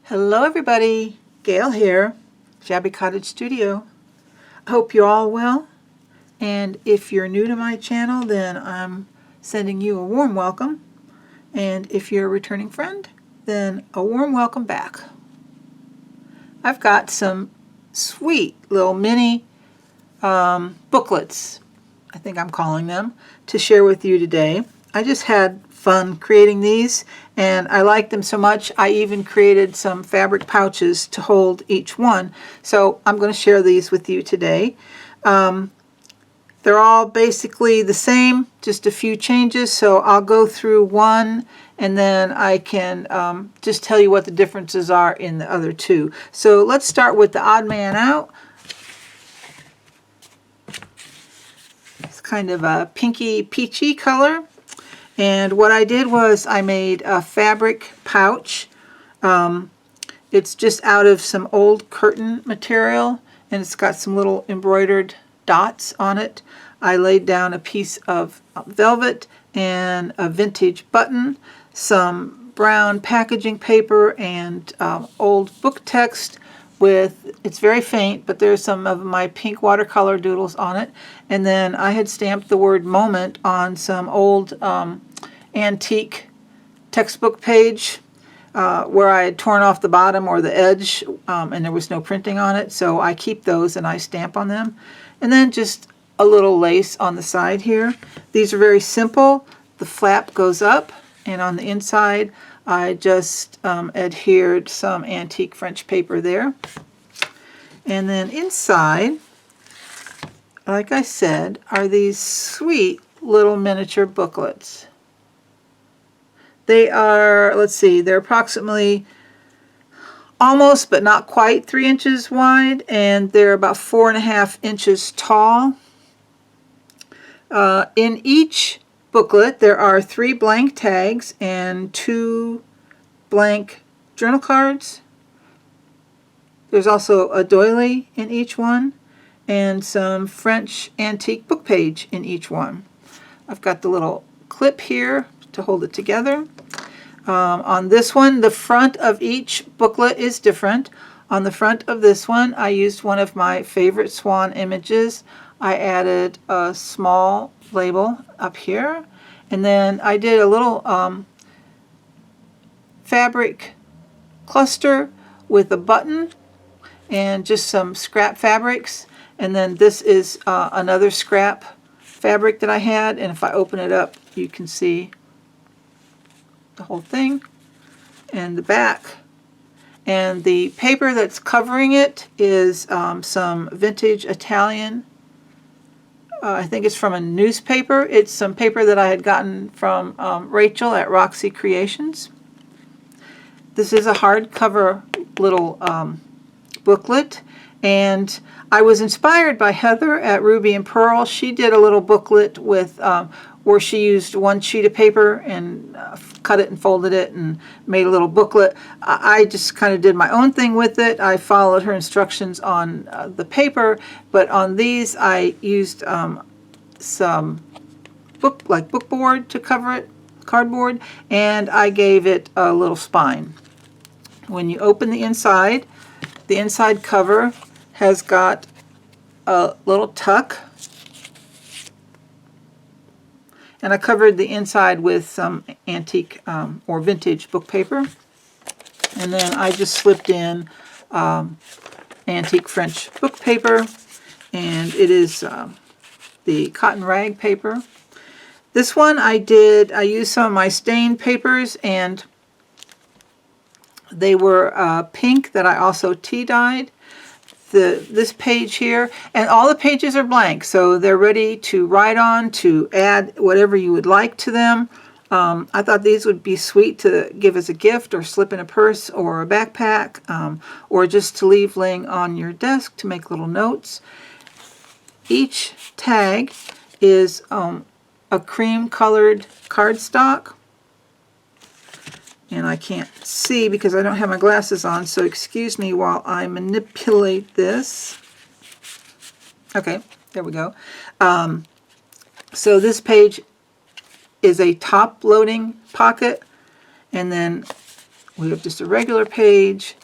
Hello everybody, Gail here, Shabby Cottage Studio. I hope you're all well, and if you're new to my channel, then I'm sending you a warm welcome, and if you're a returning friend, then a warm welcome back. I've got some sweet little mini booklets, I think I'm calling them, to share with you today. I just had fun creating these, and I like them so much I even created some fabric pouches to hold each one. So I'm going to share these with you today. They're all basically the same, just a few changes, so I'll go through one and then I can just tell you what the differences are in the other two. So let's start with the Odd Man Out. It's kind of a pinky peachy color. And what I did was I made a fabric pouch. It's just out of some old curtain material, and it's got some little embroidered dots on it. I laid down a piece of velvet and a vintage button, some brown packaging paper, and old book text with, it's very faint, but there's some of my pink watercolor doodles on it. And then I had stamped the word moment on some old antique textbook page where I had torn off the bottom or the edge, and there was no printing on it, so I keep those and I stamp on them. And then just a little lace on the side here. These are very simple. The flap goes up, and on the inside I just adhered some antique French paper there. And then inside, like I said, are these sweet little miniature booklets. They are, let's see, they're approximately almost but not quite 3 inches wide, and they're about 4.5 inches tall. In each booklet there are 3 blank tags and 2 blank journal cards. There's also a doily in each one and some French antique book page in each one. I've got the little clip here to hold it together. On this one, the front of each booklet is different. On the front of this one, I used one of my favorite swan images. I added a small label up here, and then I did a little fabric cluster with a button and just some scrap fabrics. And then this is another scrap fabric that I had, and if I open it up, you can see the whole thing and the back. And the paper that's covering it is some vintage Italian, I think it's from a newspaper. It's some paper that I had gotten from Rachel at Roxy Creations. This is a hardcover little booklet, and I was inspired by Heather at Ruby and Pearl. She did a little booklet with where she used one sheet of paper and cut it and folded it and made a little booklet. I just kind of did my own thing with it. I followed her instructions on the paper, but on these I used some book board to cover it, cardboard, and I gave it a little spine. When you open the inside cover has got a little tuck, and I covered the inside with some antique or vintage book paper, and then I just slipped in antique French book paper, and it is the cotton rag paper. This one I used some of my stained papers, and they were pink that I also tea dyed. This page here, and all the pages are blank, so they're ready to write on, to add whatever you would like to them. I thought these would be sweet to give as a gift or slip in a purse or a backpack, or just to leave laying on your desk to make little notes. Each tag is a cream colored cardstock, and I can't see because I don't have my glasses on, so excuse me while I manipulate this. Okay, there we go. So this page is a top loading pocket, and then we have just a regular page,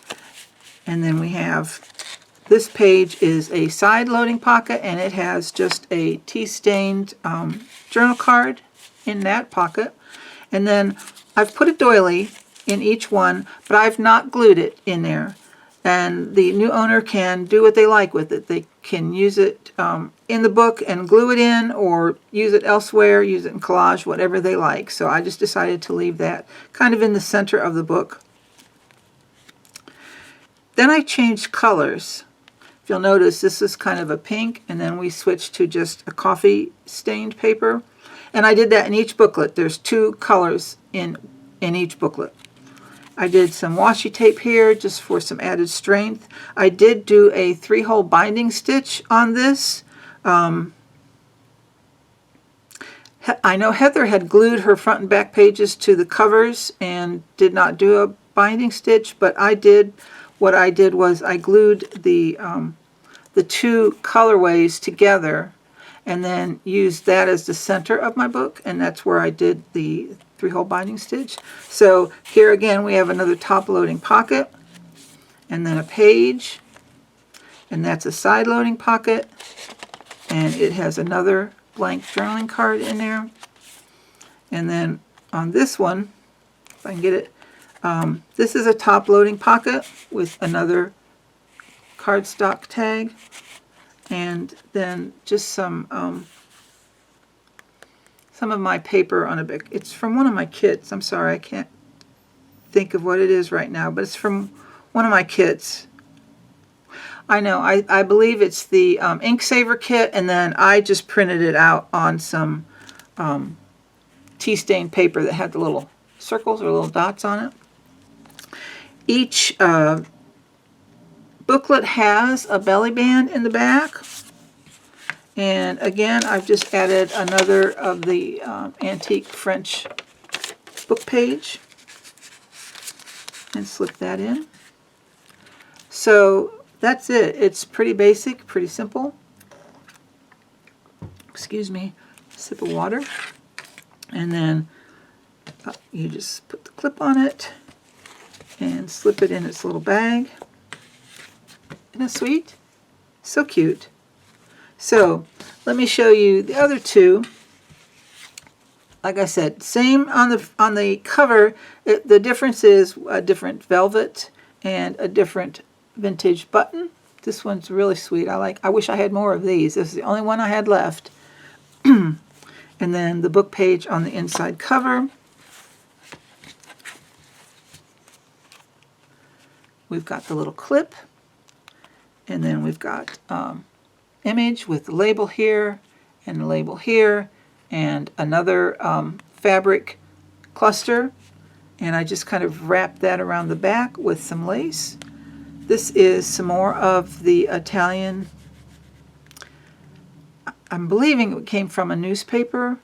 and then we have this page is a side loading pocket, and it has just a tea-stained journal card in that pocket. And then I've put a doily in each one, but I've not glued it in there. And the new owner can do what they like with it. They can use it in the book and glue it in, or use it elsewhere, use it in collage, whatever they like. So I just decided to leave that kind of in the center of the book. Then I changed colors. If you'll notice, this is kind of a pink, and then we switched to just a coffee stained paper. And I did that in each booklet. There's 2 colors in each booklet. I did some washi tape here just for some added strength. I did do a 3-hole binding stitch on this. I know Heather had glued her front and back pages to the covers and did not do a binding stitch, but I did. What I did was I glued the 2 colorways together and then used that as the center of my book, and that's where I did the 3-hole binding stitch. So here again we have another top loading pocket, and then a page, and that's a side loading pocket, and it has another blank journaling card in there. And then on this one, if I can get it, this is a top loading pocket with another cardstock tag, and then just some of my paper on a big. It's from one of my kits. I'm sorry, I can't think of what it is right now, but it's from one of my kits. I know, I believe it's the ink saver kit, and then I just printed it out on some tea stained paper that had the little circles or little dots on it. Each booklet has a belly band in the back, and again I've just added another of the antique French book page and slip that in. So that's it. It's pretty basic, pretty simple. Excuse me, sip of water. And then you just put the clip on it and slip it in its little bag. Isn't it sweet? So cute. So let me show you the other 2. Like I said, same on the cover. The difference is a different velvet and a different vintage button. This one's really sweet. I wish I had more of these. This is the only one I had left. And then the book page on the inside cover. We've got the little clip, and then we've got image with the label here and the label here, and another fabric cluster, and I just kind of wrapped that around the back with some lace. This is some more of the Italian. I'm believing it came from a newspaper.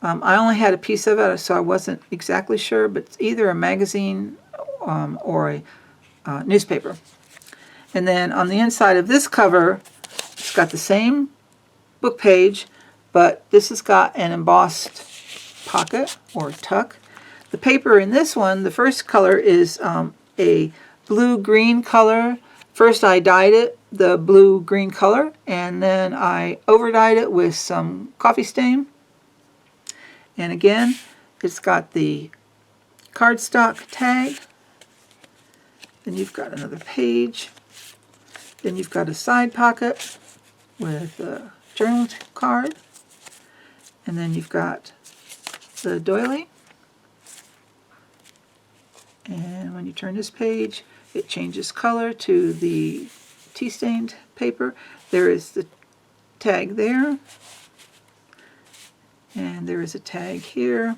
I only had a piece of it, so I wasn't exactly sure, but it's either a magazine or a newspaper. And then on the inside of this cover, it's got the same book page, but this has got an embossed pocket or tuck. The paper in this one, the first color is a blue-green color. First I dyed it the blue-green color, and then I overdyed it with some coffee stain. And again, it's got the cardstock tag. Then you've got another page. Then you've got a side pocket with a journal card. And then you've got the doily. And when you turn this page, it changes color to the tea-stained paper. There is the tag there. And there is a tag here.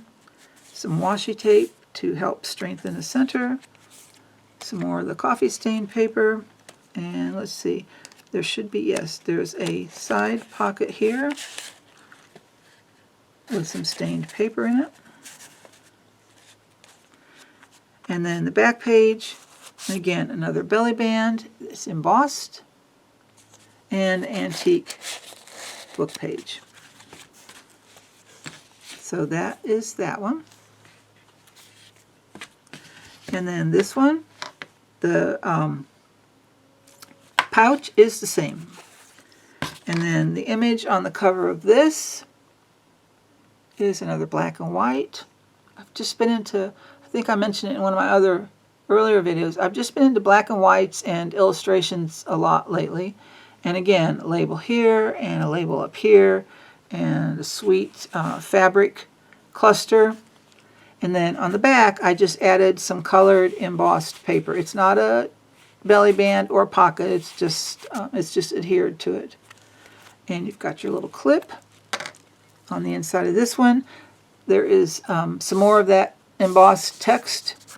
Some washi tape to help strengthen the center. Some more of the coffee stained paper. And let's see, there should be, yes, there's a side pocket here with some stained paper in it. And then the back page, again, another belly band. It's embossed. And antique book page. So that is that one. And then this one, the pouch is the same. And then the image on the cover of this is another black and white. I've just been into, I think I mentioned it in one of my other earlier videos, I've just been into black and whites and illustrations a lot lately. And again, a label here and a label up here and a sweet fabric cluster. And then on the back, I just added some colored embossed paper. It's not a belly band or pocket, it's just adhered to it. And you've got your little clip on the inside of this one. There is some more of that embossed text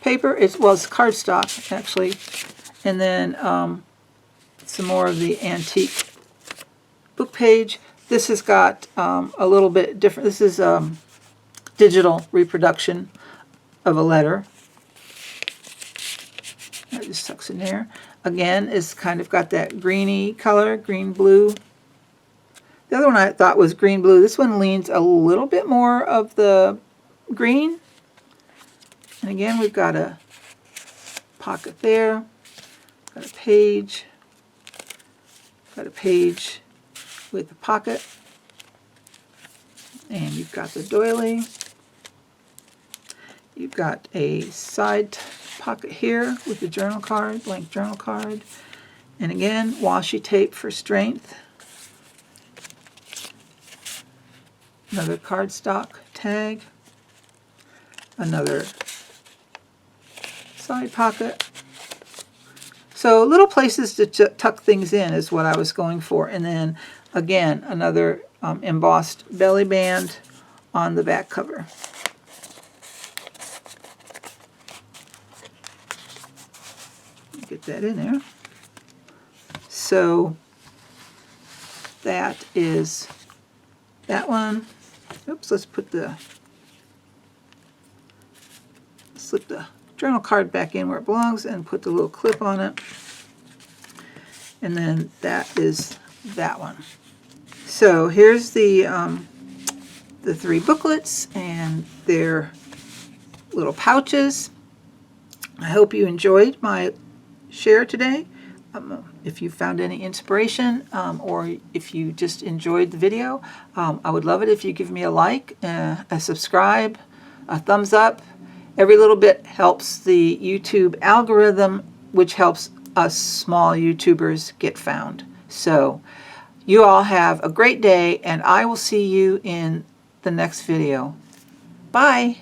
paper. It's cardstock, actually. And then some more of the antique book page. This has got a little bit different. This is digital reproduction of a letter. That just tucks in there. Again, it's kind of got that greeny color, green-blue. The other one I thought was green-blue. This one leans a little bit more of the green. And again, we've got a pocket there. Got a page. Got a page with a pocket. And you've got the doily. You've got a side pocket here with the journal card, blank journal card. And again, washi tape for strength. Another cardstock tag. Another side pocket. So little places to tuck things in is what I was going for. And then again, another embossed belly band on the back cover. Get that in there. So that is that one. Oops, let's slip the journal card back in where it belongs and put the little clip on it. And then that is that one. So here's the 3 booklets and their little pouches. I hope you enjoyed my share today. If you found any inspiration or if you just enjoyed the video, I would love it if you give me a like, a subscribe, a thumbs up. Every little bit helps the YouTube algorithm, which helps us small YouTubers get found. So you all have a great day, and I will see you in the next video. Bye!